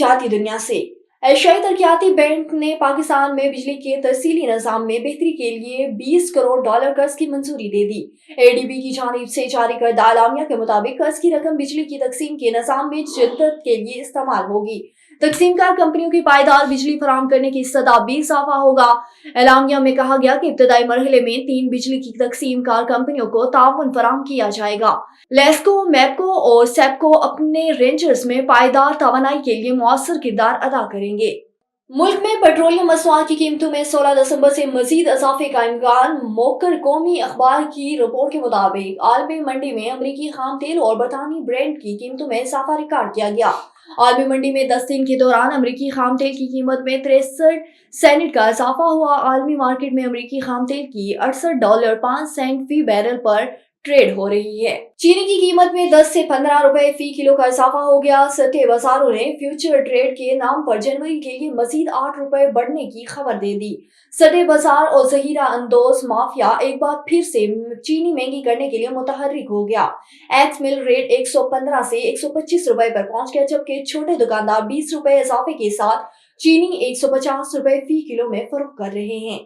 तरक्याती दुनिया से। एशियाई तरक्याती बैंक ने पाकिस्तान में बिजली के तरसीली निज़ाम में बेहतरी के लिए $20 करोड़ कर्ज की मंजूरी दे दी। एडीबी की जानिब से जारी करदा एलामिया के मुताबिक कर्ज की रकम बिजली की तकसीम के निज़ाम में जिद्दत के लिए इस्तेमाल होगी। तकसीमकार कंपनियों की पायदार बिजली फराहम करने की सतह भी इजाफा होगा। एलामिया में कहा गया कि इब्तदाई मरहले में 3 बिजली की तकसीमकार कंपनियों को ताउन फराहम किया जाएगा। लेस्को, मैपको और सेपको अपने रेंजर्स में पायदार तवानाई के लिए मौसर किरदार अदा करेंगे। मुल्क में पेट्रोलियम मसनूआत की कीमतों में 16 दिसंबर से मजीद इजाफे का इम्कान। मोकर कौमी अखबार की रिपोर्ट के मुताबिक आलमी मंडी में अमरीकी खाम तेल और बरतानी ब्रेंड की कीमतों में इजाफा रिकॉर्ड किया गया। आलमी मंडी में 10 दिन के दौरान अमरीकी खाम तेल की कीमत में 63 सेंट का इजाफा हुआ। आलमी मार्केट में अमरीकी खाम तेल की $68.05 फी बैरल पर ट्रेड हो रही है। चीनी की कीमत में 10 से 15 रुपए फी किलो का इजाफा हो गया। सट्टे बाजारों ने फ्यूचर ट्रेड के नाम पर जनवरी के लिए मजीद 8 रुपए बढ़ने की खबर दे दी। सट्टे बाजार और जहीरा अंदोज माफिया एक बार फिर से चीनी महंगी करने के लिए मुतहर्रिक हो गया। एक्स मिल रेट 115 से 125 रुपए पर पहुंच गया, जबकि छोटे दुकानदार 20 रुपए इजाफे के साथ चीनी 150 रुपए फी किलो में फरोख्त कर रहे हैं।